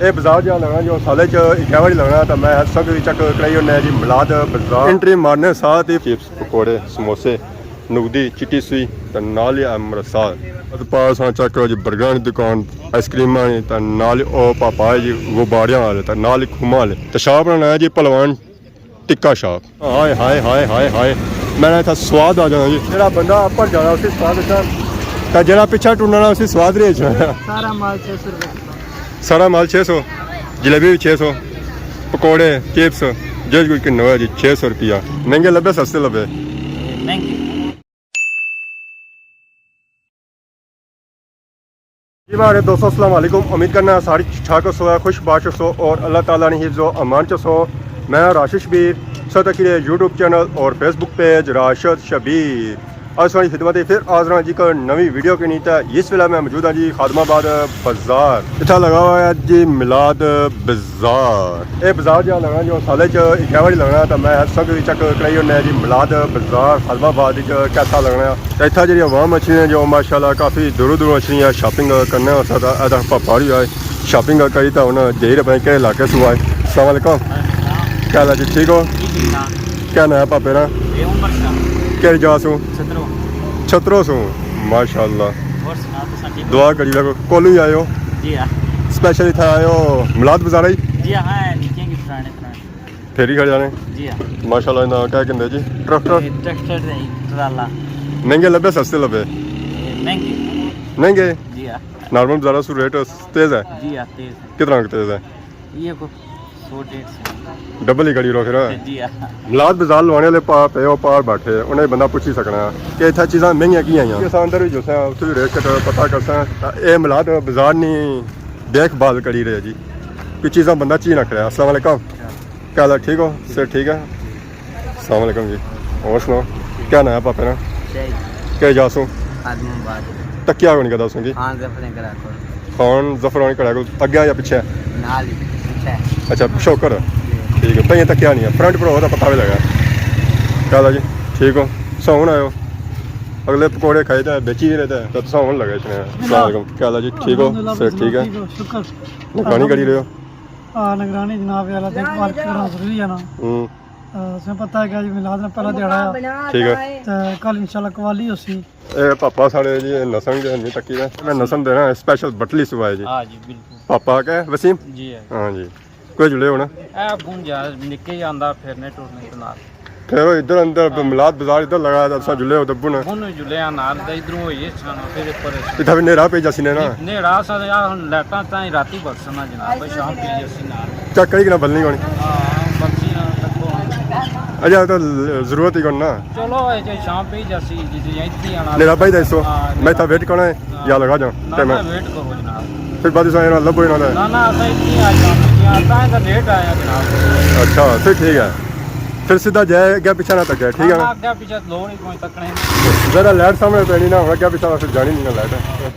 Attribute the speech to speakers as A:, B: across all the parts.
A: ਇਹ ਬਾਜ਼ਾਰ ਜਾ ਲੱਗਣਾ ਜੋ ਸਾਲੇ ਚ ਇੱਕ ਵਾਰੀ ਲੱਗਣਾ ਤਾਂ ਮੈਂ ਸਭ ਵਿੱਚ ਚੱਕ ਕਰਾਈ ਉਹਨੇ ਜੀ ਮਿਲਾਦ ਬਾਜ਼ਾਰ ਐਂਟਰੀ ਮਾਰਨੇ ਸਾਥ ਹੀ ਚਿਪਸ ਪਕੌੜੇ ਸਮੋਸੇ ਨੁਗਦੀ ਚਿੱਟੀ ਸੂਈ ਤਾਂ ਨਾਲ ਹੀ ਅੰਮ੍ਰਿਤਸਰ ਤੇ ਪਾਸ ਹਾਂ ਚੱਕ ਜੀ ਬਰਗਰਾਂ ਦੀ ਦੁਕਾਨ ਆਈਸਕ੍ਰੀਮਾਂ ਦੀ ਤਾਂ ਨਾਲ ਉਹ ਪਾਪਾ ਜੀ ਗੁਬਾਰਿਆਂ ਵਾਲੇ ਤਾਂ ਨਾਲ ਹੀ ਖੁਮਾ ਵਾਲੇ ਤੇ ਸ਼ਾਪ ਬਣਾਇਆ ਜੀ ਭਲਵਾਨ ਟਿੱਕਾ ਸ਼ਾਪ ਹਾਏ ਹਾਏ ਹਾਏ ਹਾਏ ਹਾਏ ਮੈਨੇ ਤਾਂ ਸਵਾਦ ਆ ਜਾਣਾ ਜੀ ਜਿਹੜਾ ਬੰਦਾ ਉੱਪਰ ਜਾਣਾ ਉਸੇ ਸਵਾਦ ਅੱਛਾ ਤਾਂ ਜਿਹੜਾ ਪਿੱਛਾ ਟੁੰਡਣਾ ਉਸੇ ਸਵਾਦ ਰਹੇ
B: सारा माल 600 रुपये
A: सारा माल 600 जलेबी भी 600 पकौड़े चिप्स जो कुछ किन्ना है जी 600 रुपया महंगे लभे सस्ते लभे
B: महंगी।
A: जी हमारे दोस्तों अस्सलाम वालेकुम उम्मीद करना है सारी ठाक सो है खुश बाश सो और अल्लाह ताला ने हिफ्ज़ो अमान च सो मैं राशिद शबीर सतकीरे यूट्यूब चैनल और फेसबुक पेज राशिद शबीर आज वाली खिदमत फिर हाज़र जी का नवी वीडियो की नीत है इस वेला मैं मौजूद हाँ जी खादमाबाद बाजार इतना लगा हुआ है जी मिलाद बाजार ये बाजार जहाँ लगना जो साले च एक बारी लगना तो मैं सब चेक कराई होने जी मिलाद बाजार खादमाबाद कैसा लगना तो इतना जी आवाम अच्छी है जो माशाल्लाह काफ़ी दूरों दूरों अच्छी है शॉपिंग करने हो सकता है पापा भी आए शॉपिंग करी तो उन्हें देर अपने कि इलाके से आए अस्सलाम वालेकुम क्या हाल है जी ठीक हो क्या नाम है पापे ना क्या जासू छतरो सो माशाल्लाह दुआ करी लगो कोलू ही आयो
B: जी हाँ
A: स्पेशल इतना आयो मिलाद बाजार ही
B: जी हाँ नीचे की पुराने
A: फिर ही खड़े जाने
B: जी हाँ
A: माशाल्लाह ना क्या कहते जी ट्रैक्टर
B: ट्रैक्टर ट्राला
A: महंगे लबे सस्ते लबे
B: महंगी
A: महंगे
B: जी हाँ
A: नॉर्मल बाजार से रेट तेज है
B: जी हाँ तेज है
A: कितना तेज है
B: ये को 100-150
A: डबल ही कड़ी रो फिर
B: जी हाँ
A: मिलाद बाजार लवाने वाले पा पे पार बैठे उन्हें बंदा पूछी सकना कि इतना चीज़ां महंगियां की आई हैं अंदर भी जो उसे भी रेट पता कर सकें ये मिलाद बाजार नहीं देखभाल करी रहे जी कुछ चीज़ां बंदा ची ना करे अस्सलाम वालेकुम क्या हाल है ठीक हो सर ठीक है अस्सलाम वालेकुम जी और सुनाओ क्या नाम है पापे ना क्या जासू तकिया को नहीं कदा सुनगी खान जफरानी कड़ा को अगे या पीछे अच्छा शोकर ठीक है भैया तकिया नहीं है फ्रंट पर होता पता भी लगा क्या जी ठीक हो सौन आयो अगले पकौड़े खाए थे बेची ही रहते हैं तो सौन लगे इसमें अस्सलाम क्या जी ठीक हो सर ठीक है निगरानी करी रहे हो
B: निगरानी जनाब वाला देखभाल करना जरूरी है ना उसमें पता है कि मिलाद ने पहला दिहाड़ा
A: ठीक है
B: तो कल इंशाल्लाह कवाली होसी
A: ए पापा साढ़े जी नसन जो नहीं तकी है मैं नसन देना स्पेशल बटली सुबह जी
B: हां जी बिल्कुल
A: पापा के वसीम
B: जी
A: हां जी कोई जुड़े होना
B: ए बुन जा निके ਜਾਂਦਾ ਫਿਰਨੇ ਟੁਰਨੇ ਦੇ ਨਾਲ
A: फिर इधर अंदर मिलाद बाजार इधर लगाया था सब जुले हो दब्बू ने
B: बुन जुले ਨਾਲ ਤੇ ਇਧਰੋਂ ਹੋਈ ਛਾਣਾ ਫਿਰ ਉੱਪਰ
A: इधर भी नेरा पे जसी ने ना
B: ਨੇੜਾ ਸਾ ਹੁਣ ਲੈਟਾਂ ਤਾਂ ਰਾਤੀ ਬਰਸਣਾ ਜਨਾਬ ਸ਼ਾਮ ਪੀ ਜਸੀ ਨਾਲ
A: चेक करी कि ना बलनी होनी
B: ਹਾਂ ਬਰਸੀ ਨਾਲ ਤੱਕੋ
A: अच्छा तो जरूरत ही करना
B: ਚਲੋ ਇਹ ਜੇ ਸ਼ਾਮ ਪੀ ਜਸੀ ਜੀ ਇੱਥੇ ਆਣਾ
A: नेरा भाई दसो मैं था वेट करना है या लगा जाऊं
B: ਨਾ ਵੇਟ ਕਰੋ ਜਨਾਬ
A: फिर बाद में ना लबो ना
B: ਨਾ ਨਾ ਅਸਾਂ ਇੱਥੇ ਆ ਜਾਂਦੇ ਆ ਤਾਂ ਇਹਦਾ ਲੇਟ ਆਇਆ ਜਨਾਬ
A: अच्छा फिर ठीक है फिर सीधा जाए क्या पीछे ना तक ठीक है ना
B: ਅੱਗੇ ਪਿੱਛੇ ਲੋੜ ਹੀ ਕੋਈ ਤੱਕਣੇ
A: जरा लाइट सामने पैनी ना होगा क्या पीछे फिर जानी नहीं ना लाइट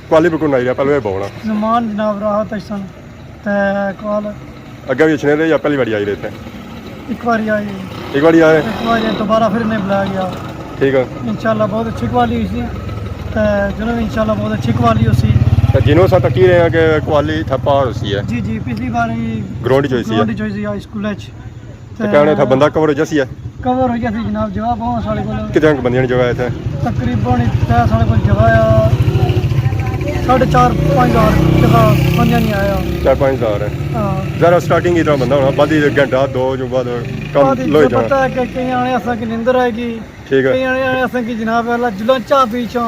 A: क्वाली बिल्कुल नहीं रहा पहले बोलना
B: ਜ਼ਮਾਨ ਜਨਾਬ ਰਾਹਤ ਅਸਾਂ ਤੇ ਕਾਲ
A: अगे भी छने रहे या पहली बारी आई रहे थे
B: ਇੱਕ ਵਾਰੀ ਆਈ
A: एक बारी आए
B: ਇੱਕ ਵਾਰੀ ਦੁਬਾਰਾ ਫਿਰ ਨੇ ਬੁਲਾਇਆ ਗਿਆ
A: ठीक है
B: इंशाल्लाह बहुत अच्छी क्वाली हुई सी तो जिन्होंने इंशाल्लाह बहुत अच्छी क्वाली हुई सी
A: तो जिन्हों सा तकी रहे हैं कि क्वाली था पार होती है
B: जी जी पिछली बार
A: ग्राउंड चोई सी
B: ग्राउंड चोई सी स्कूल
A: तो कहने था बंदा कवर हो जैसी है
B: कवर हो गया थी जनाब जवाब बहुत सारे को
A: कितने बंदियां ने जगह थे
B: तकरीबन साढ़े को जगह 4.5-5 हज़ार जगह बंदियां नहीं आया
A: 4-5 हज़ार है
B: हाँ
A: जरा स्टार्टिंग की तरह बंदा होना बादी घंटा दो जो बाद कम लोई जाना
B: पता है कि कई आने ऐसा की नींदर आएगी
A: ठीक है
B: कई आने ऐसा की जनाब वाला जुलन चाह पीछो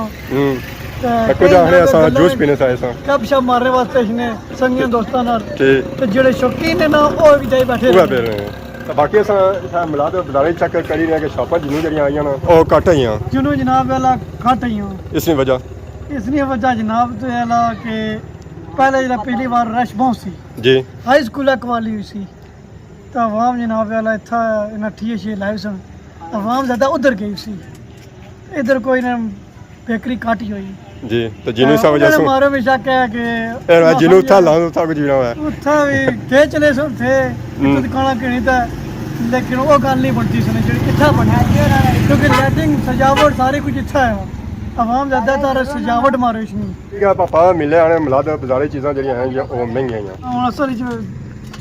A: कुछ आने ऐसा जूस पीने सा ऐसा
B: कब शब मारने वास्ते इसने संगियों दोस्तों नाल
A: ठीक
B: ते जेड़े शौकीन ने ना वो भी जाई बैठे
A: पूरा दे रहे हैं तो बाकी असा मिला दे बाजार चेक करी रहे कि शॉपां जिन्हों जड़ियां आईयां ना ओ घट आईयां
B: जिन्हों जनाब वाला घट आईयां
A: इसकी वजह
B: इसलिए वजह जनाब तो है ला कि पहले जरा पहली बार रश बहुत सी
A: जी
B: हाई स्कूल कवाली हुई सी तो आवाम जनाब वाला इतना इन्हें ठीक शे लाए सन आवाम ज़्यादा उधर गई सी इधर कोई ने बेकरी काटी हुई
A: जी तो जिन्हों सा वजह से
B: मारो में शक है कि
A: जिन्हों था लाऊं था कुछ जीना है
B: उत्था भी के चले सुन थे तो दुकाना किनी था लेकिन वो गल नहीं बनती सुने जी इच्छा बनी क्योंकि लाइटिंग सजावट सारी कुछ इच्छा है ਆਵਾਮ ਜ਼ਿਆਦਾਤਰ ਸਜਾਵਟ ਮਾਰੋ ਨਹੀਂ
A: ਠੀਕ ਹੈ ਪਾਪਾ ਮਿਲੇ ਆਣੇ ਮਿਲਾਦ ਬਾਜ਼ਾਰੀ ਚੀਜ਼ਾਂ ਜਿਹੜੀਆਂ ਹੈਗੀਆਂ ਉਹ ਮਹਿੰਗੀਆਂ ਆ
B: ਹੁਣ ਅਸਲ ਵਿੱਚ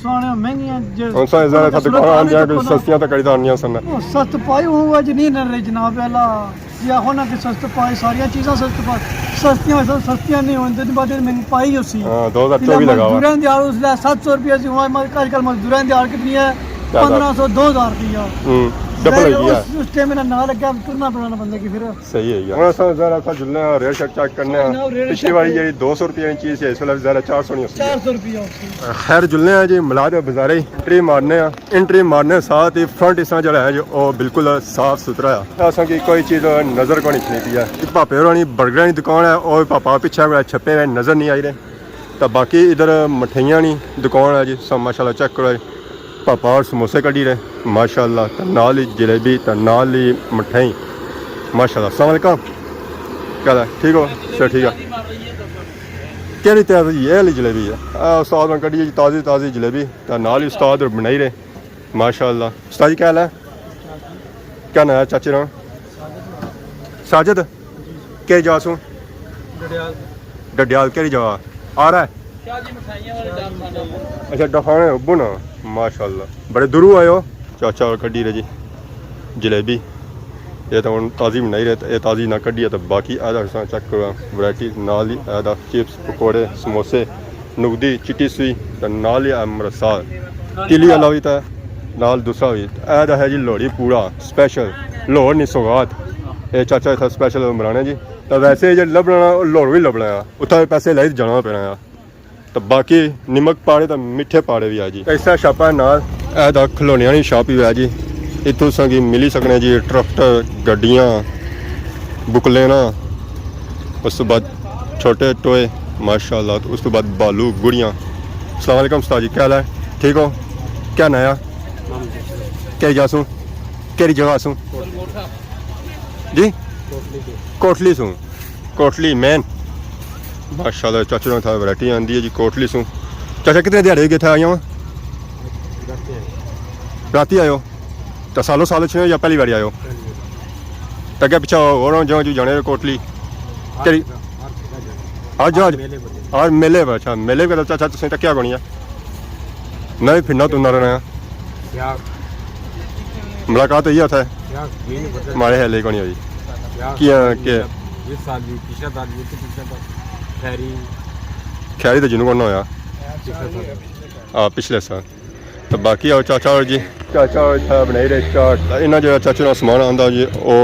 B: ਸੋਹਣੇ ਮਹਿੰਗੀਆਂ
A: ਹੁਣ ਸਾਇਜ਼ ਦਾ ਦੁਕਾਨਾਂ ਆਂਦੀਆਂ ਕੋਈ ਸਸਤੀਆਂ ਤਾਂ ਖਰੀਦਾਰਨੀਆਂ ਸਨ
B: ਉਹ ਸਸਤ ਪਾਈ ਹੋਊਗਾ ਜੀ ਨਹੀਂ ਨਾ ਜਨਾਬ ਅੱਲਾ ਜੇ ਹੋਣਾ ਕਿ ਸਸਤ ਪਾਈ ਸਾਰੀਆਂ ਚੀਜ਼ਾਂ ਸਸਤ ਪਾ ਸਸਤੀਆਂ ਸਸਤੀਆਂ ਨਹੀਂ ਹੁੰਦੀਆਂ ਤੇ ਬਾਅਦ ਮਹਿੰਗੀ ਪਾਈ ਉਸੀ
A: ਹਾਂ 2024 ਲਗਾ हुआ
B: ਮਜ਼ਦੂਰਾਂ ਦੀ ਆੜ ਉਸ ਦਾ 700 ਰੁਪਏ ਸੀ ਹੁਣ ਅੱਜ ਕੱਲ ਮਜ਼ਦੂਰਾਂ ਦੀ ਆੜ ਕਿੰਨੀ ਹੈ 1500 2000 ਰੁਪਏ
A: डबल हो गया
B: उस टाइम में ना लगा तुरना पड़ना बंदे की फिर
A: सही है यार असा जरा सा जुलने रेट शेट चेक करने पिछली बारी ये 200 रुपए की चीज है इस वाला जरा 400 नहीं
B: 400 रुपए
A: खैर जुलने हैं जी मिलाद बाजारे एंट्री मारने एंट्री मारने साथ ही फ्रंट इस जरा है जो वो बिल्कुल साफ सुथरा है ऐसा की कोई चीज नजर को नहीं खरीदी है पापे होरानी बर्गर की दुकान है और पापा पीछे छपे हुए नजर नहीं आई रहे तो बाकी इधर मठियाँ की दुकान है जी सब माशाल्लाह चेक करो पापा और समोसे कड़ी रहे माशाल्लाह तो नाल ही जलेबी तो नाल ही मिठाई माशाल्लाह अस्सलाम वालेकुम क्या है ठीक हो चलो ठीक है केड़ी ताज़ी ये वाली जलेबी है उस्ताद ने कड़ी ताज़ी ताज़ी जलेबी तो नाल ही उस्ताद बनाई रहे माशाल्लाह उस्ताद जी क्या हाल है क्या नाम है चाचे नाम साजिद के जासू डडियाल केड़ी जगह आ रहा है अच्छा डखाने उब्बू ना माशाल्लाह बड़े दूरों आए हो चाचा और कड्डी रहे जी जलेबी ये तो हम ताज़ी बनाई रहे ये ताज़ी ना कड्डी है तो बाकी आधा चेक करो वैरायटी नाल ही आधा चिप्स पकौड़े समोसे नुगदी चिट्टी सुई तो नाल ही अमृतसर तिली वाला भी था नाल दूसरा भी आधा है जी लोहड़ी पूरा स्पेशल लाहौर नहीं सौगात ये चाचा इतना स्पेशल बनाने जी तो वैसे जो लभना लाहौर भी लभना है उत्थे पैसे लाई जाना पैना है तो बाकी निमक पाड़े तो मिठे पाड़े भी है जी इस तरह छापा नाल ऐदा खिलौनियां की शॉप भी है जी इतों संगी मिली सकने जी ट्रैक्टर गड्डियाँ बुकलेना उस तो बाद छोटे टोए माशाल्लाह तो उस तो बाद बालू गुड़ियाँ अस्सलाम वालेकुम उस्ताद जी क्या हाल है ठीक हो क्या नया क्या जासूँ केरी जगह सूँ जी कोटली सूँ कोटली मैन माशाल्लाह चाचा ने था वैरायटी आंदी है जी कोटली सूँ चाचा कितने दिहाड़े गए थे आया वहाँ राती आयो तो सालों सालों छे या पहली बार आयो तो क्या पीछा और जो जो जाने कोटली तेरी आज आज आज मेले पर अच्छा मेले का चाचा तुसें टक्या कोनी है नहीं फिरना तुम ना रहना मुलाकात यही होता है हमारे है ले कोनी हुई क्या के खैरी तो जिन्हों होया पिछले साल तो बाकी आओ चाचा और जी चाचा और बनाई रहे चाट इन्ना जो चाचे का समान आंदा जी वो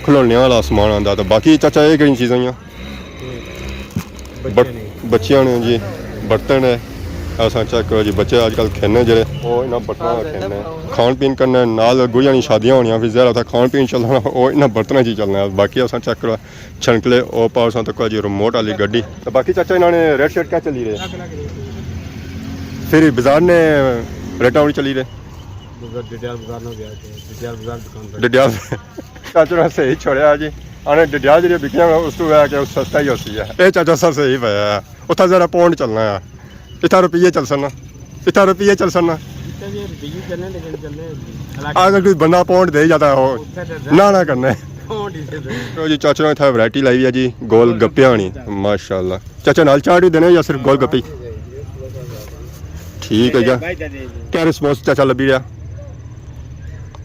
A: खिलौने वाला समान आंदा तो बाकी चाचा ये केड़ी चीज़ां बच्चियां ने जी बर्तन है असा चेक करो जी बच्चे अजकल खेने जेह्ड़े ओह् इन्हां बर्तनां दा खेने खान पीन करने नाल गुड़ियां दी शादियां होनियां फिर ज़्यादा उत्थै खान पीन चलना ओह् इन्हां बर्तनां च ही चलना बाकी असां चेक करो छनकले ओह् पाओ असां तक जी रिमोट वाली गड्डी तो बाकी चाचा इन्होंने रेट शेट क्या चली रहे फिर बाजार ने रेटा भी चली रहे डडियाल चाचा ने सही छोड़िया जी आने डडियाल जी बिकियां उस तो है कि सस्ता ही होती है ये चाचा सब सही पाया उत्थै जरा पौंड चलना है इतना रुपये चल सकना इतना रुपये चल सकना अगर कोई बंदा पौंड दे जाता है वो ना करना तो जी चाचा ने था वैरायटी लाई हुई है जी गोल गप्पे आनी माशाल्लाह चाचा नाल चाट भी देने या सिर्फ गोल गप्पे ठीक है क्या रिस्पॉन्स चाचा लभी रहा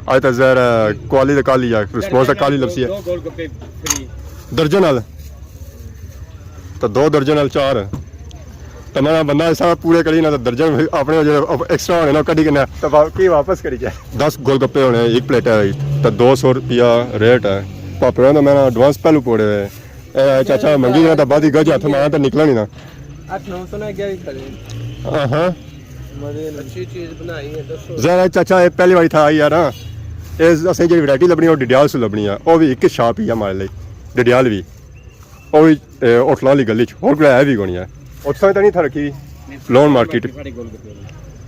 A: आज तक जरा क्वाली तो काली है रिस्पॉन्स काली लपसी है दर्जन नाल तो 2 दर्जन नाल 4 तो मैं बंदा ऐसा पूरे करी ना तो दर्जन अपने जो एक्स्ट्रा होने ना कड़ी करना तो बाकी वापस करी जाए 10 गोलगप्पे होने एक प्लेट है तो 200 रुपया रेट है पापड़ तो मैंने एडवांस पहलू पोड़े हुए चाचा मंगी ना तो बाद ही गज हथ मारा तो निकला नहीं ना
C: 8-900 ना क्या करे
A: हाँ
C: अच्छी चीज बनाई है दसो
A: जरा चाचा ये पहली बारी था आई यार ये असें जी वैरायटी लभनी और डडियाल से लभनी है वो भी एक शॉप ही है हमारे लिए डडियाल भी वो भी होटलों वाली गली च होर कोई है भी कोनी है उत्थें तो नहीं था रखी लोन मार्केट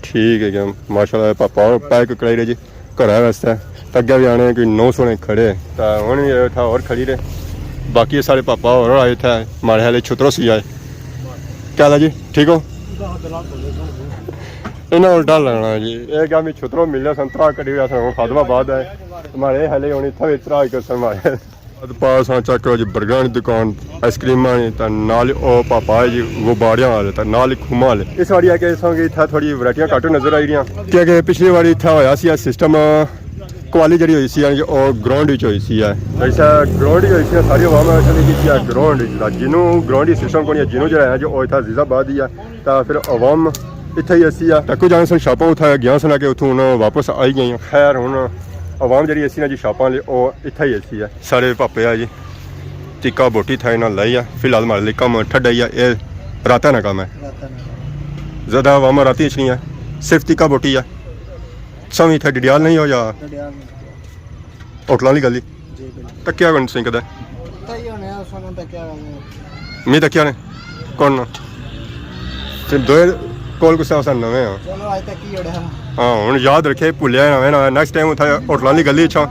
A: ठीक है क्या माशाल्लाह पापा और पैक कराई रहे जी घर वास्ते तो अग्गें भी आने कोई 900 ने खड़े तो हूँ भी था और खड़ी रहे बाकी सारे पापा और आए थे हमारे हाले छुतरों सी आए क्या हाल है जी ठीक हो इन्हें उल्टा लगना जी ये क्या मैं छुतरों मिले संतरा कटी हुआ खादमाबाद है हमारे हाले हूँ इतना भी इतना कर हमारे ਪਾਸ ਆ ਚੱਕ ਜੀ ਬਰਗਰਾਂ ਦੀ ਦੁਕਾਨ ਆਈਸਕ੍ਰੀਮਾਂ ਨੇ ਤਾਂ ਨਾਲ ਉਹ ਪਾਪਾ ਜੀ ਗੁਬਾਰਿਆਂ ਵਾਲੇ ਤਾਂ ਨਾਲ ਹੀ ਖੁਮਾ ਵਾਲੇ ਇਸ ਵਾਰੀ ਆ ਕੇ ਸੰਗੇ ਇੱਥੇ ਥੋੜੀ ਵੈਰਾਈਟੀਆਂ ਘੱਟ ਨਜ਼ਰ ਆਈ ਰਹੀਆਂ ਕਿਉਂਕਿ ਪਿਛਲੀ ਵਾਰੀ ਇੱਥੇ ਹੋਇਆ ਸੀ ਸਿਸਟਮ ਕੁਆਲੀ ਜਿਹੜੀ ਹੋਈ ਸੀ ਉਹ ਗਰਾਊਂਡ ਵਿੱਚ ਹੋਈ ਸੀ ਐਸਾ ਗਰਾਊਂਡ ਹੀ ਹੋਈ ਸੀ ਸਾਰੀ ਆਵਾਮ ਚਲੀ ਗਈ ਸੀ ਗਰਾਊਂਡ ਵਿੱਚ ਜਿਹਨੂੰ ਗਰਾਊਂਡ ਹੀ ਸਿਸਟਮ ਕੋਲ ਜਿਹਨੂੰ ਜਿਹੜਾ ਹੈ ਜੋ ਉਹ ਇੱਥੇ ਜ਼ੀਜ਼ਾਬਾਦ ਹੀ ਆ ਤਾਂ ਫਿਰ ਆਵਾਮ ਇੱਥੇ ਹੀ ਅਸੀਂ ਆ ਟੱਕੂ ਜਾਣ ਸਨ ਛਾਪਾਂ ਉਠਾਇਆ ਗਿਆ ਸਨ ਕਿ ਉੱਥੋਂ ਹੁਣ ਵਾਪਸ ਆਈ ਗਈਆਂ ਖੈਰ ਹੁਣ ਆਵਾਮ ਜਿਹੜੀ ਅਸੀਂ ਨਾ ਜੀ ਛਾਪਾਂ ਲਈ ਉਹ ਇੱਥੇ ਹੀ ਅਸੀਂ ਆ ਸਾਰੇ ਪਾਪੇ ਆ ਜੀ ਟਿੱਕਾ ਬੋਟੀ ਥਾਈ ਨਾਲ ਲਈ ਆ ਫਿਲਹਾਲ ਮਾਰੇ ਲਈ ਕੰਮ ਠੱਡਾ ਹੀ ਆ ਇਹ ਰਾਤਾਂ ਦਾ ਕੰਮ ਹੈ ਜ਼ਿਆਦਾ ਆਵਾਮ ਰਾਤੀ ਚ ਨਹੀਂ ਆ ਸਿਰਫ ਟਿੱਕਾ ਬੋਟੀ ਆ ਸਮਝ ਇੱਥੇ ਡਿਆਲ ਨਹੀਂ ਹੋ ਜਾ ਹੋਟਲਾਂ ਦੀ ਗੱਲ ਹੀ ਤੱਕਿਆ ਕੌਣ ਸਿੰਘ ਦਾ ਮੈਂ ਤੱਕਿਆ ਨੇ ਕੌਣ ਤੇ ਦੋ ਕੋਲ ਗੁੱਸਾ ਸਨ ਨਵੇਂ ਆ
B: ਚਲੋ ਅੱਜ ਤੱਕ ਹੀ ਹੋੜਿਆ
A: ਹਾਂ ਹੁਣ ਯਾਦ ਰੱਖੇ ਭੁੱਲਿਆ ਨਵੇਂ ਨਾ ਨੈਕਸਟ ਟਾਈਮ ਉੱਥੇ ਹੋਟਲਾਂ ਦੀ ਗਲੀ ਚ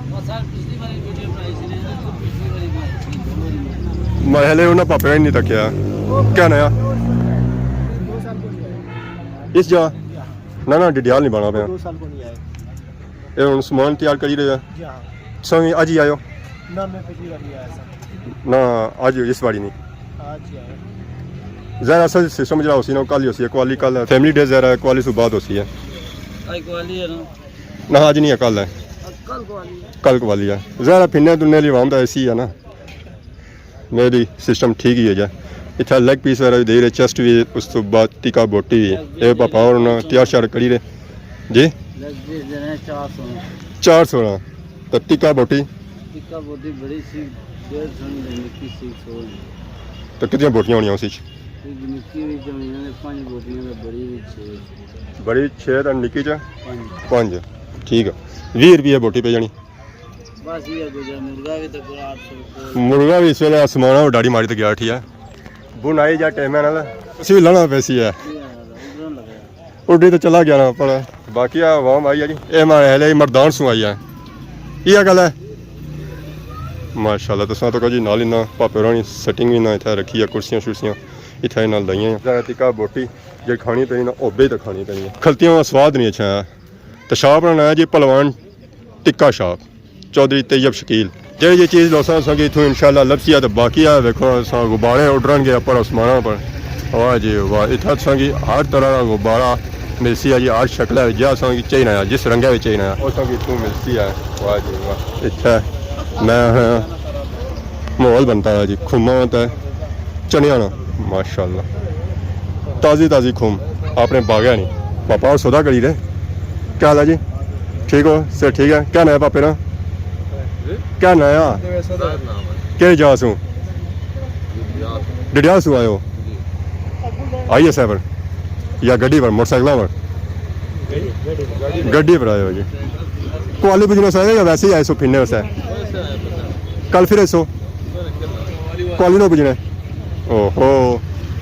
A: ਮੈਂ ਹਲੇ ਉਹਨਾਂ ਪਾਪੇ ਨਹੀਂ ਤੱਕਿਆ ਕਿਆ ਨया ਇਸ ਜਾ ਨਾ ਡਿਆਲ ਨਹੀਂ ਬਣਾ ਪਿਆ
B: 2 ਸਾਲ को नहीं आए
A: ਇਹ ਹੁਣ ਸਮਾਨ ਤਿਆਰ ਕਰੀ ਰਿਹਾ
B: जी हाँ
A: ਸਮਝ ਅੱਜ ਹੀ ਆਇਓ
B: ना मैं पिछली बार आया था
A: ਨਾ ਅੱਜ ਇਸ ਵਾਰੀ ਨਹੀਂ
B: आज ही आया
A: ਜ਼ਰਾ ਅਸਲ ਸਿਸਟਮ ਜਿਹੜਾ ਉਸੀ ਨਾ ਕੱਲ ਹੀ ਉਸੀ ਕੁਆਲੀ ਕੱਲ ਫੈਮਿਲੀ ਡੇ ਜ਼ਰਾ ਕੁਆਲੀ ਤੋਂ ਬਾਅਦ ਉਸੀ ਹੈ
C: आई क्वाली है ना
A: ਨਾ ਅੱਜ ਨਹੀਂ ਹੈ ਕੱਲ ਹੈ
C: कल क्वाली है
A: ਕੱਲ ਕੁਆਲੀ ਹੈ ਜ਼ਰਾ ਫਿੰਨੇ ਦੁੰਨੇ ਲਈ ਵਾਂਦਾ ਐਸੀ ਹੈ ਨਾ ਮੇਰੀ ਸਿਸਟਮ ਠੀਕ ਹੀ ਹੈ ਜਾ ਇੱਥੇ ਲੈਗ ਪੀਸ ਵਗੈਰਾ ਵੀ ਦੇ ਰਹੇ ਚੈਸਟ ਵੀ ਉਸ ਤੋਂ ਬਾਅਦ ਟਿੱਕਾ ਬੋਟੀ ਵੀ ਇਹ ਪਾਪਾ ਹੋਰ ਨਾ ਤਿਆਰ ਸ਼ਾਰ ਕਰੀ ਰਹੇ ਜੀ
C: लगभग जने 400
A: 416 ਤਾਂ ਟਿੱਕਾ ਬੋਟੀ
C: टिक्का बोटी बड़ी सी 150 निक्की सी 100
A: ਤਾਂ ਕਿੰਨੀਆਂ ਬੋਟੀਆਂ ਹੋਣੀਆਂ ਉਸ ਵਿੱਚ
C: निक्की भी जमीन ने 5 बोटियां दा बड़ी भी 6
A: ਬੜੀ 6 ਤਾਂ ਨਿੱਕੀ ਚ
C: 5
A: 5 ਠੀਕ ਆ 20 ਰੁਪਏ ਬੋਟੀ ਪੈ ਜਾਣੀ
C: बस ये गुजर मुर्गा भी तो पूरा 800
A: ਮੁਰਗਾ ਵੀ ਇਸ ਵੇਲੇ ਸਮਾਣਾ ਉਹ ਡਾੜੀ ਮਾਰੀ ਤੇ ਗਿਆ ਠੀਕ ਆ ਬੁਨਾਈ ਜਾਂ ਟਾਈਮਾਂ ਨਾਲ ਅਸੀਂ ਵੀ ਲਾਣਾ ਪੈਸੀ ਹੈ
C: उधर लगा
A: ਉੱਡੀ ਤਾਂ ਚਲਾ ਗਿਆ ਨਾ ਪਰ ਬਾਕੀ ਆ ਆਵਾਮ ਆਈ ਆ ਜੀ ਇਹ ਮੈਂ ਹਲੇ ਮਰਦਾਨ ਸੂ ਆਈ ਆ ਇਹ ਗੱਲ ਹੈ ਮਾਸ਼ਾਅੱਲਾ ਤੁਸੀਂ ਤਾਂ ਕਹੋ ਨਾਲ ਹੀ ਨਾ ਪਾਪੇ ਹੋਣੀ ਸੈਟਿੰਗ ਵੀ ਨਾ ਇੱਥੇ ਰੱਖੀ ਆ ਕੁਰਸੀਆਂ ਸ਼ੁਰਸੀਆਂ ਇੱਥੇ ਨਾਲ ਦਈਆਂ ਆ ਟਿੱਕਾ ਬੋਟੀ ਜੇ ਖਾਣੀ ਪੈਣੀ ਨਾ ਉਹਬੇ ਤਾਂ ਖਾਣੀ ਪੈਣੀ ਹੈ ਖਲਤੀਆਂ ਦਾ ਸਵਾਦ ਨਹੀਂ ਅੱਛਾ ਤੇ ਸ਼ਾਪ ਬਣਾਇਆ ਜੀ ਪਹਿਲਵਾਨ ਟਿੱਕਾ ਸ਼ਾਪ ਚੌਧਰੀ ਤੈयब ਸ਼ਕੀਲ ਜਿਹੜੀ ਚੀਜ਼ ਲੋਸਾਂ ਸੰਗੇ ਇਥੋਂ ਇਨਸ਼ਾਅੱਲਾ ਲੱਭਸੀ ਆ ਤੇ ਬਾਕੀ ਆ ਵੇਖੋ ਸਾਂ ਗੁਬਾਰੇ ਉਡਰਨਗੇ ਉੱਪਰ ਉਸਮਾਨਾਂ ਪਰ ਵਾਹ ਜੀ ਵਾਹ ਇੱਥੇ ਸੰਗੀ ਹਰ ਤਰ੍ਹਾਂ ਦਾ ਗੁਬਾਰਾ ਮਿਲਸੀ ਆ ਜੀ ਹਰ ਸ਼ਕਲ ਵਿੱਚ ਜਾਂ ਸੰਗੀ ਚਾਹੀਦਾ ਜਿਸ ਰੰਗਾ ਵਿੱਚ ਚਾਹੀਦਾ ਉਹ ਸੰਗੀ ਇਥੋਂ ਮਿਲਸੀ ਆ ਵਾਹ ਜੀ ਵਾਹ ਇੱਥੇ ਮੈਂ ਮਾਹੌਲ ਬਣता है जी खुमा होता है चनिया ना माशाल्लाह ताज़ी ताज़ी खुम आपने बागा नहीं पापा और सौदा करी रहे क्या हाल है जी ठीक हो सर ठीक है क्या नया पापे ना क्या नया क्या जा सू डिडिया सू आयो आइए साहब या गड्डी पर मोटरसाइकिल पर गड्डी पर आए हो जी क्वाली बिजनेस है या वैसे ही आए सो फिरने वैसे कल फिर सो क्वाली नो बुझने ओहो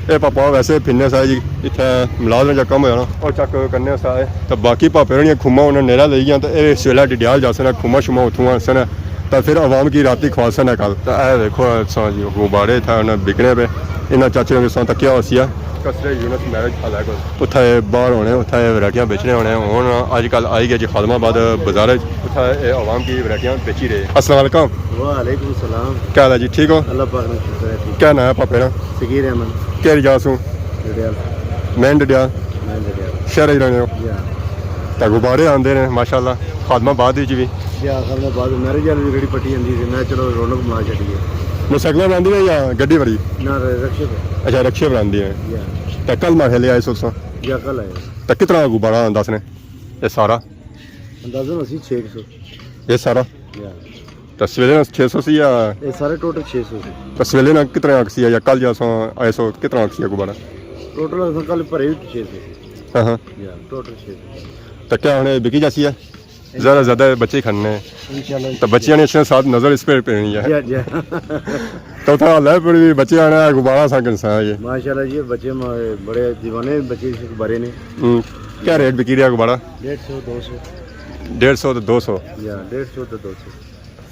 A: ਇਹ ਪਾਪਾ ਵੈਸੇ ਫਿੰਨੇ ਸਾਹ ਜੀ ਇੱਥੇ ਮੁਲਾਜ਼ਮ ਜਾਂ ਕੰਮ ਹੋਇਆ ਨਾ ਉਹ ਚੱਕ ਕੰਨੇ ਸਾਹ ਤਾਂ ਬਾਕੀ ਭਾਪੇ ਹੋਣੀਆਂ ਖੁਮਾ ਉਹਨਾਂ ਨੇਰਾ ਲਈ ਗਿਆ ਤਾਂ ਇਹ ਸਵੇਲਾ ਡਿਆਲ ਜਾ ਸਨ ਖੁਮਾ ਸ਼ੁਮਾ ਉਥੋਂ ਆਸਨ ਤਾਂ ਫਿਰ ਆਵਾਮ ਕੀ ਰਾਤੀ ਖਵਾਸਨ ਹੈ ਕੱਲ ਤਾਂ ਇਹ ਵੇਖੋ ਸਾਂ ਜੀ ਗੁਬਾਰੇ ਥਾ ਉਹਨਾਂ ਵਿਕਣੇ ਪਏ ਇਹਨਾਂ ਚਾਚੇ ਨੇ ਸਾਂ ਤੱਕਿਆ ਹੋਇਆ ਕਸਰੇ ਯੂਨਿਟ ਮੈਰਿਜ ਹਾਲਾ ਕੋ ਉੱਥੇ ਬਾਹਰ ਹੋਣੇ ਉੱਥੇ ਵੈਰਾਈਟੀਆਂ ਵੇਚਣੇ ਹੋਣੇ ਹੁਣ ਅੱਜ ਕੱਲ ਆਈ ਗਿਆ ਜੀ ਖਾਲਮਾਬਾਦ ਬਾਜ਼ਾਰ ਉੱਥੇ ਇਹ ਆਵਾਮ ਕੀ ਵੈਰਾਈਟੀਆਂ ਵੇਚੀ ਰਹੇ अस्सलाम वालेकुम
C: वालेकुम सलाम
A: क्या हाल है जी ठीक हो
C: अल्लाह पाक ने शुक्र है
A: क्या नाम है पापे ना
C: सगीर अहमद
A: केरी जासू
C: जड़ियाल
A: मैं डडिया
C: मैं जड़ियाल
A: शहर ही रहने हो
C: या
A: ਤਾਂ ਗੁਬਾਰੇ ਆਉਂਦੇ ਨੇ ਮਾਸ਼ਾਅੱਲਾ ਖਾਦਮਾਬਾਦ ਵਿੱਚ ਵੀ
C: या असल में बाद मैरिज वाली रेडी पट्टी ਜਾਂਦੀ ਸੀ ਮੈਂ ਚਲੋ ਰੌਣਕ ਬਣਾ ਛੱਡੀਏ
A: ਮੋਟਰਸਾਈਕਲਾਂ ਬਣਾਉਂਦੀ ਹੈ ਜਾਂ ਗੱਡੀ ਵਾਲੀ
C: ਨਾ ਰਕਸ਼ੇ पे
A: ਅੱਛਾ ਰਕਸ਼ੇ ਬਣਾਉਂਦੀ ਹੈ
C: या
A: ਤਾਂ ਕੱਲ ਮੈਂ ਹਲੇ ਆਏ ਸੋਸਾਂ
C: या कल आए
A: ਤਾਂ ਕਿਤਨਾ ਗੁਬਾਰਾ ਦੱਸ ਨੇ ਇਹ ਸਾਰਾ
C: अंदाजन ਅਸੀਂ 600
A: ਇਹ ਸਾਰਾ
C: या
A: ਤਾਂ ਸਵੇਲੇ ਨਾਲ 600 ਸੀ ਜਾਂ
C: ਇਹ ਸਾਰੇ ਟੋਟਲ 600 ਸੀ
A: ਤਾਂ ਸਵੇਲੇ ਨਾਲ ਕਿਤਨਾ ਅਕਸੀ ਹੈ ਜਾਂ ਕੱਲ ਜਾਸੋਂ ਆਏ ਸੋ ਕਿਤਨਾ ਅਕਸੀ ਹੈ ਗੁਬਾਰਾ
C: ਟੋਟਲ ਅਸਾਂ ਕੱਲ ਭਰੇ ਵੀ 600 ਸੀ
A: ਹਾਂ ਹਾਂ
C: या टोटल 600
A: ਤਾਂ क्या ਹੁਣ बिकी जाती है ज़्यादा ज़्यादा बच्चे खाने
C: इंशाल्लाह
A: तो बच्चियां ने इसके साथ नज़र इस पर पेनी है
C: या या
A: तो था अल्लाह पर भी बच्चे आना है गुब्बारा सा इंसान ये
C: माशाल्लाह जी बच्चे बड़े दीवाने बच्चे बारे ने
A: क्या रेट बिकी रहा गुब्बारा
C: 150 200
A: 150 तो 200
C: या 150 तो 200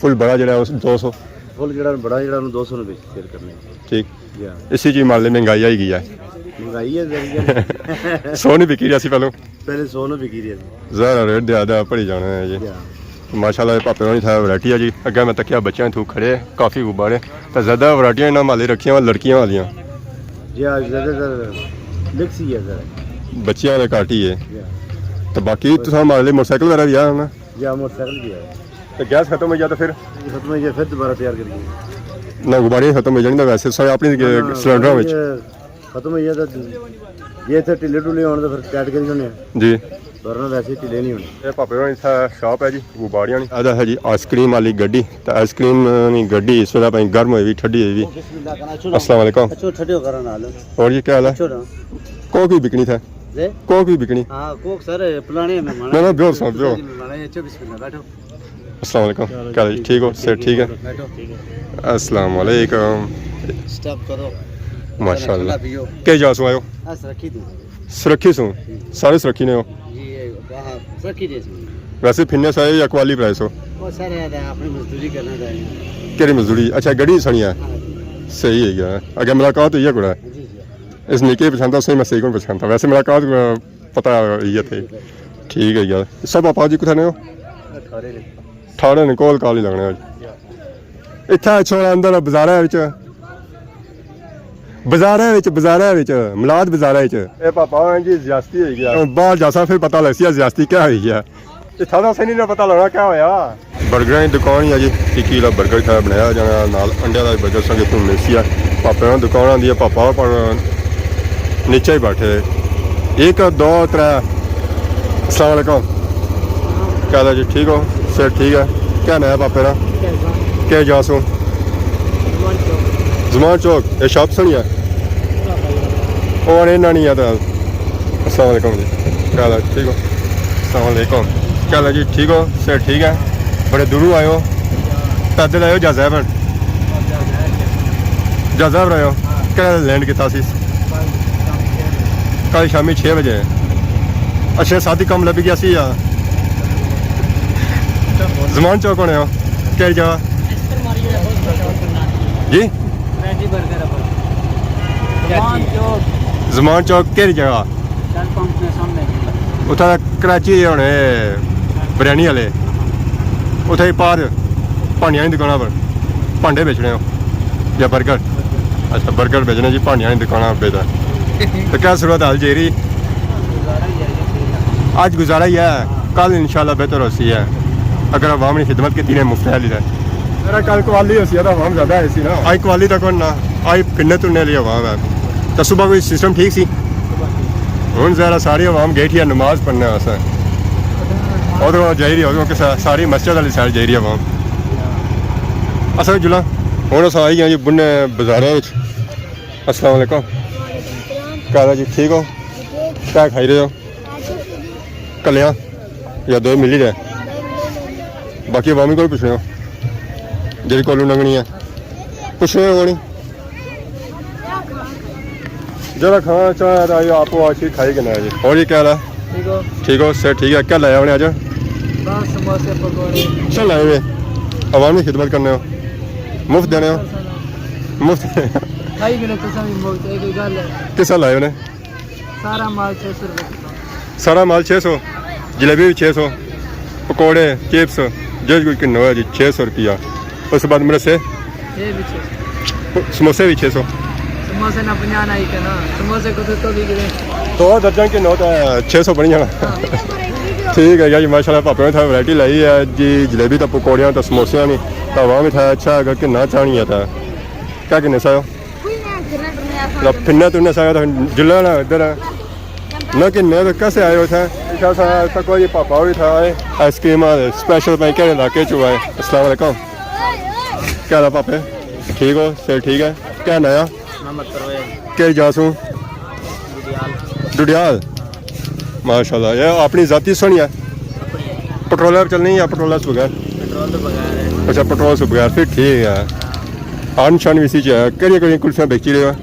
A: फुल बड़ा जरा उस 200
C: फुल ਜਿਹੜਾ ਬੜਾ ਜਿਹੜਾ ਨੂੰ 200 ਨੂੰ ਵੇਚ ਸੇਲ करने
A: ठीक
C: या
A: इसी चीज माले महंगाई आई गई है
C: महंगाई है जरिए
A: सौ नहीं बिकी रहा सी पहले
C: पहले 100 ਨੂੰ ਵਿਕੀ ਰਹੀ ਸੀ
A: ज़रा रेट ज़्यादा पड़ी जाना है जी
C: या
A: माशाल्लाह पापे होनी था वैरायटी है जी। अगे मैं तकिया बच्चे थू खड़े काफ़ी गुब्बारे तो ज़्यादा वैरायटियां इन्होंने माले रखियां लड़कियां वालियां
C: जी आज ज़्यादातर मिक्स ही है ज़रा
A: बच्चियां वाले घट ही है तो बाकी तुम हमारे लिए मोटरसाइकिल वगैरह भी है ना
C: जी मोटरसाइकिल भी है
A: तो गैस खत्म हो गया तो फिर
C: खत्म हो गया फिर दोबारा तैयार करिए
A: ना गुब्बारे खत्म हो जाएंगे वैसे सब अपनी सिलेंडर में
C: खत्म हो गया तो ये इतने ढिले ढुले होने तो फिर टाइट करी होने
A: जी
C: वरना वैसे ढिले नहीं होने
A: ये पापे होनी था शॉप है जी गुब्बारियां नी आदा है जी आइसक्रीम वाली गड्डी तो आइसक्रीम नी गड्डी इस वेला भाई गर्म हुई ठंडी हुई अस्सलाम वालेकुम
C: अच्छो ठंडे करा ना लो
A: और ये क्या हाल है
C: अच्छो ना
A: कोक भी बिकनी था
C: जे
A: कोक भी बिकनी
C: हां कोक सर पुराने मेहमान
A: ना ना ब्यो सब ब्यो
C: मेहमान अच्छो बिस्मिल्लाह बैठो
A: अस्सलाम वालेकुम क्या हाल है? ठीक हो सेठ ठीक है
C: बैठो ठीक है
A: अस्सलाम वालेकुम
C: स्टॉप करो
A: माशाल्लाह के जासो आयो
C: बस रखी तू
A: सुरखी सो सारे सुरखी ने हो
C: जी वहां रखी दे
A: वैसे फिरने से आए या क्वाली प्राइस हो
C: वो सर अपनी मजदूरी करना चाहिए
A: केरी मजदूरी अच्छा गड्डी सनी है सही है यार अगर मुलाकात हुई है कुड़ा
C: जी जी
A: इस निके पछानता सही मैं सही को पछानता वैसे मुलाकात पता ये थे ठीक है यार सब आपा जी कुछ ने हो ठाड़े ने कोल काल ही लगने आज इतना छोड़ा अंदर बाजारा मिलाद बाजारा ए पापा जी ज्यादती हो गया बाहर जासा फिर पता लग सी ज्यादती क्या हुई है इतना तो सही नहीं पता लगना क्या होया बर्गर की दुकान ही है जी टिक्की वाला बर्गर खा बनाया जाना नाल अंडे वाला बर्गर संगे तुम मिलसी है पापा ने दुकान आती है पापा पर नीचे ही बैठे 1 2 3 अस्सलाम वालेकुम क्या हाल है जी ठीक हो सर ठीक है क्या नया पापे ना क्या जासो जमान चौक ये शॉप सुनी है और इन्ना नहीं है तो अस्सलाम वालेकुम जी क्या हाल है ठीक हो अस्सलाम वालेकुम क्या हाल है जी ठीक हो सर ठीक है बड़े दूरों आए हो पैदल आए हो या ज़ैबन या ज़ैब आए हो क्या लैंड किया सी कल शामी 6 बजे अच्छा साथी कम लभी गया सी या जमान चौक होने हो क्या जगह जी जमान चौक केड़ी जगह उत्थे कराची होने बिरयानी वाले उत्थे पार भांडियां की दुकाना पर भांडे बेचने हो या बर्गर अच्छा बर्गर बेचने जी भांडियां की दुकाना बेचता तो क्या सूरत हाल जेरी आज गुजारा ही है कल इंशाल्लाह बेहतर होती है अगर अवाम ने खिदमत की मुफ्त है लीजिए मेरा कल कवाली होती है तो अवाम ज़्यादा है ना आई कवाली तक ना आई फिरने तुरने लिए अवाम है तो सुबह कोई सिस्टम ठीक सी हूँ ज़रा सारी अवाम गई थी नमाज पढ़ने वास्ते और जाई रही क्योंकि सारी मस्जिद वाली साइड जाई रही अवाम असल जुला हूँ अस आई जी बुने बाजारों में अस्सलाम वालेकुम क्या हाल है जी ठीक हो क्या खाई रहे हो कलियाँ या दो मिली रहे बाकी अवामी को पुछने हो जी को लंघनी है पुछने हो नहीं जरा खाना चाह रहा है आप अच्छी खाई के ना जी और ये क्या है ठीक हो सर ठीक है क्या लाया उन्हें आज चल लाए हुए अवाम की खिदमत करने हो मुफ्त देने हो मुफ्त किसा लाए उन्हें
B: सारा माल 600 रुपये
A: सारा माल 600 जलेबी भी 600 पकौड़े चिप्स जो कुछ किन्ना हुआ जी 600 रुपया उसके बाद मेरे से
B: ये भी 600
A: समोसे भी 600
B: समोसे ना 50 नहीं करना समोसे को तो भी गिरे
A: 2 दर्जन के नोट 600 बन जाना ठीक है जी माशाल्लाह पापा ने था वैरायटी लाई है जी जलेबी तो पकौड़ियाँ तो समोसियाँ नहीं तो वहाँ भी था अच्छा अगर किन्ना चाहनी है था क्या किन्ने सायो फिरना तुरने साया तो जिला ना इधर न किन्ने तो कैसे आए हो था कोई पापा भी था आइसक्रीम स्पेशल बैंक के इलाके चुआ है अस्सलाम वालेकुम क्या हाल पापे ठीक हो सर ठीक है क्या नया क्या जासूँ डुडियाल माशाल्लाह ये अपनी जाती सुनी है पेट्रोल पर चलनी या पेट्रोल से बगैर अच्छा पेट्रोल से बगैर फिर ठीक है आन शान भी सी कड़ी कुल्फियाँ बेची रहे हो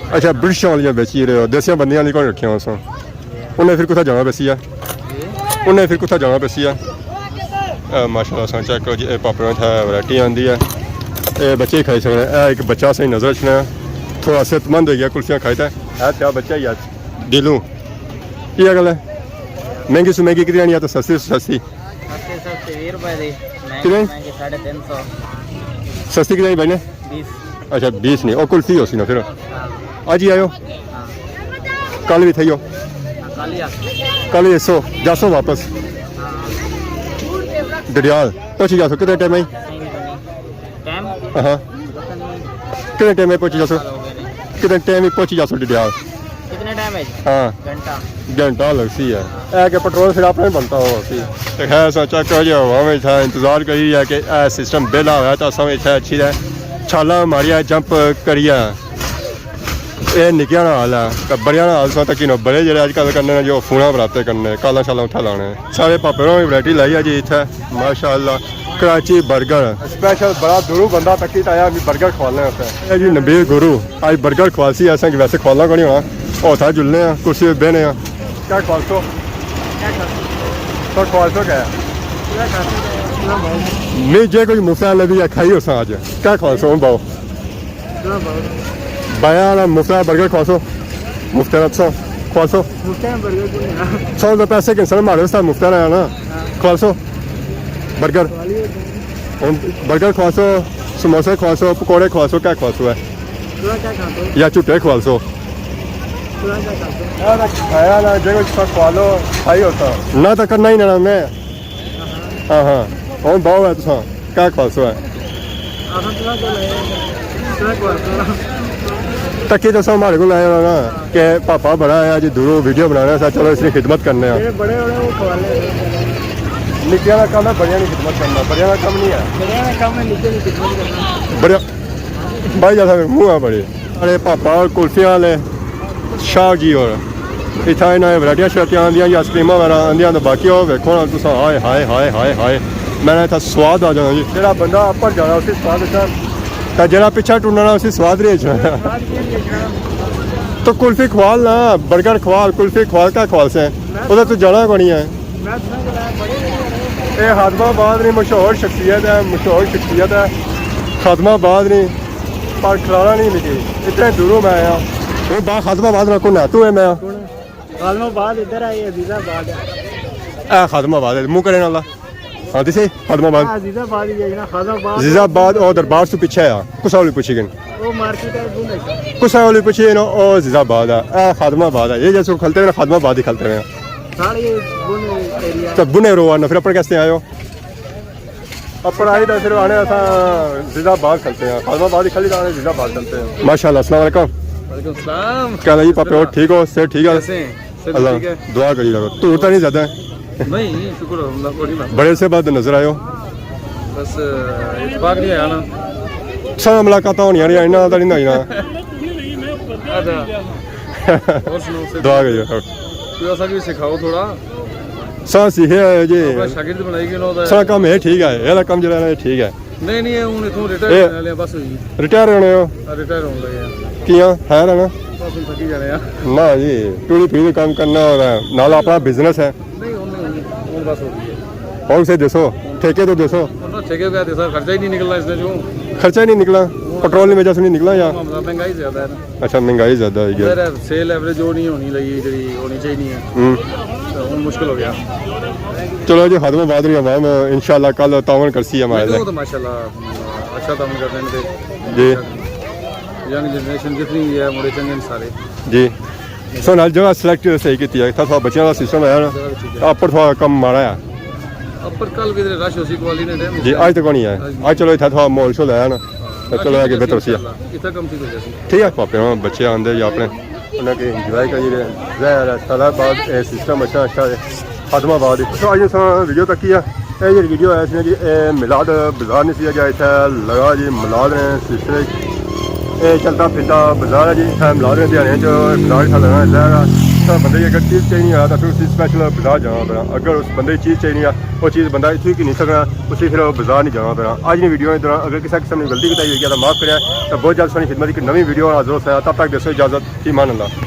A: अच्छा ब्रिटिश वाली बेची रहे हो देसियां बंदियां नहीं कौन रखिया उस उन्हें फिर कुछ जाना बेसी है उन्हें फिर कुछ जाना बेसी है माशाल्लाह सा चेक करो जी पापड़ में वैरायटी आती है ये बच्चे ही खाई सकते एक बच्चा सही नजर रखना थोड़ा सेहतमंद हो गया कुल्फियाँ खाई था क्या बच्चा ही दिलू ये गल है महंगी से महंगी कितनी आनी है तो सस्ती से सस्ती
D: सस्ते सस्ते 20 रुपए दे
A: कितने?
D: महंगे 350
A: सस्ती कितनी भाई ने
D: 20
A: अच्छा 20 नहीं और कुल्फी हो सी ना फिर
D: हाँ
A: आज ही आयो
D: हाँ
A: कल भी थी हो
D: कालिया
A: कल ये 100 जासो वापस डडियाल पहुंची जासो कितने टाइम आई
D: टाइम
A: हाँ कितने टाइम में पहुंची जासो कितने टाइम में पहुंची जासो डडियाल
D: कितने टाइम है
A: हाँ
D: घंटा
A: घंटा लगती है ऐ के पेट्रोल फिर अपने बनता हो सी तो है सोचा कि जो हमें था इंतजार करी है कि ए सिस्टम बेला होया तो समय था अच्छी है छाला मारिया जंप करिया ये निकिया ना हाल है तो बड़िया ना हाल सो तक नो बड़े जेह्ड़े अजकल करने जो फोना बराते करने काला शाला उत्थे लाने सारे पापे होर वैरायटी लाई है जी इत्थे माशाअल्लाह कराची बर्गर स्पेशल बड़ा दूरों बंदा तक आया बर्गर खवालने उत्थे जी नबीर गुरु आज बर्गर खवालसी ऐसा कि वैसे खवालना को नहीं होना होता जुलने हैं कुर्सी पे बहने हैं क्या खवालसो तो खवालसो क्या है नहीं जे कोई मुफ्त लभी है खाई उस आज क्या खवालसो बाओ बाया ना मुफ्त बर्गर खवालसो मुफ्त रखसो खवालसो 100 रुपये पैसे कैंसिल मारे उस मुफ्त रहा ना खवालसो बर्गर बर्गर खवालसो समोसे खवालसो पकौड़े खवालसो क्या खवालसो है या झूठे खवालसो खाया ना जे कुछ खवा लो खाई होता ना तो करना ही ना मैं हाँ हाँ और बहुत है तुसा क्या खवासो है तकी तो हमारे को लाया ना कि पापा बड़ा है जी दूरों वीडियो बनाना सा चलो इसकी खिदमत करने हैं
B: बड़े बड़े वो खवाले
A: निकिया का काम है बढ़िया नहीं खिदमत करना बढ़िया का काम नहीं है
B: बड़े का काम है नीचे खिदमत करना
A: बढ़िया भाई जैसा मुँह है बड़े अरे पापा और कुल्फियाँ वाले शाह जी और इतना इन्हें वरायटियां शरायतियां आंदियां या आइसक्रीमां वगैरह आंदियां तो बाकी हो वेखो ना तुस हाय हाय हाय हाय हाय मैंने इतना स्वाद आ जाना जी जेड़ा बंदा अपर जाना उसी स्वाद अच्छा तो जेड़ा पिछा टूरना उसी स्वाद रेच तो कुल्फी खवाल ना बर्गर खवाल कुल्फी खवाल क्या खवाल से उधर तो जाना को नहीं है ये खादमाबाद नहीं मशहूर शख्सियत है खादमाबाद नहीं पर खिलाना नहीं मिली इतने दूरों मैं आया वो बा खादमाबाद ना कौन है तू है मैं
B: खादमाबाद इधर आई अजीजाबाद
A: ए खादमाबाद है मुंह करे ना हाँ दिसे खादमाबाद
B: अजीजाबाद ही है ना खादमाबाद
A: जीजाबाद और दरबार से पीछे है कुसावली पूछी गई
B: वो मार्केट है दूर
A: कुसावली पूछी ना और जीजाबाद है ए खादमाबाद है ये जैसे खलते हैं खादमाबाद ही खलते हैं
B: सारे ये बुने एरिया
A: तो बुने रोआ ना फिर अपन कैसे आयो अपन आई तो फिर आने ऐसा जीजाबाद खलते हैं खादमाबाद ही खली आने जीजाबाद खलते हैं माशाल्लाह अस्सलाम वालेकुम
D: वालेकुम सलाम
A: क्या लगी पापे और ठीक हो से ठीक है
D: कैसे सब
A: अल्लाह
D: ठीक है
A: दुआ करी रखो तू तो नहीं ज्यादा है
D: नहीं शुक्र अल्लाह बड़ी बात
A: बड़े से बाद नजर आयो
D: बस इत्तेफाक नहीं आया ना
A: सब मुलाकात होनी यार इन्ना तो नहीं ना
D: अच्छा और सुनो
A: दुआ करी रखो
D: तू ऐसा भी सिखाओ थोड़ा
A: सा सीखे जी
D: अपना शागिर्द बनाई कि ना
A: सा काम है ठीक है ये काम जरा है ठीक है
D: नहीं नहीं हूं इथों रिटायर होने वाले बस हुई
A: रिटायर होने हो
D: रिटायर होने लगे
A: किया है ना
D: बस हम थकी जा रहे हैं
A: ना जी टूरी फीरी काम करना और नाल अपना बिजनेस है
D: नहीं उन बस हो गई है
A: और से दसो ठेके तो दसो
D: और ठेके का सर खर्चा ही नहीं निकल रहा इसने जो
A: खर्चा ही नहीं निकला पेट्रोल की वजह से नहीं निकला या
D: महंगाई ज्यादा है ना
A: अच्छा महंगाई ज्यादा है
D: सर सेल एवरेज जो नहीं होनी लगी जी होनी चाहिए नहीं है तो वो मुश्किल हो गया
A: चलो जी खादमाबाद रही आवाम इंशाल्लाह कल तावन करसी है हमारे
D: वो तो माशाल्लाह अच्छा तावन करते हैं
A: जी
D: यंग जनरेशन जितनी है मुड़े चंगे सारे
A: जी सो नाल जगह सिलेक्ट सही की है था बच्चों का सिस्टम है ना अपर थोड़ा कम मारा है
D: अपर कल भी रश उसी क्वालिटी ने टाइम
A: जी आज तक नहीं है आज चलो इतना थोड़ा मॉल शो लाया ना तो चलो आगे बेहतर सी
D: इतना कम थी वजह से
A: ठीक है पापे हाँ बच्चे आंदे या अपने उन्हें इंजॉय करिए ज़ाहिर सालाबाद सिस्टम अच्छा अच्छा है खादमाबाद तो आज वीडियो तक किया ये वीडियो है इसने जी मिलाद बाजार नहीं सी गया इतना लगा जी मिलाद ने सिलसिले ये चलता फिरता बाजार है जी इतना मिलाद ने ध्यान बाजार था लगा ज़ाहिर तो बंदे अगर चीज़ चाहिए आ तो फिर उसी स्पेशल बाजार जाना पड़ा अगर उस बंदे चीज़ चाहिए आ वो चीज़ बंदा इतनी की नहीं सकना उसी फिर बाजार नहीं जाना पड़ा आज की वीडियो के दौरान अगर किसी किस्म ने गलती बताई हुई तो माफ़ करें तो बहुत जल्द सोनी खिदमत की नवी वीडियो हाजिर होता है तब तक दसो इजाज़त ईमान अल्लाह।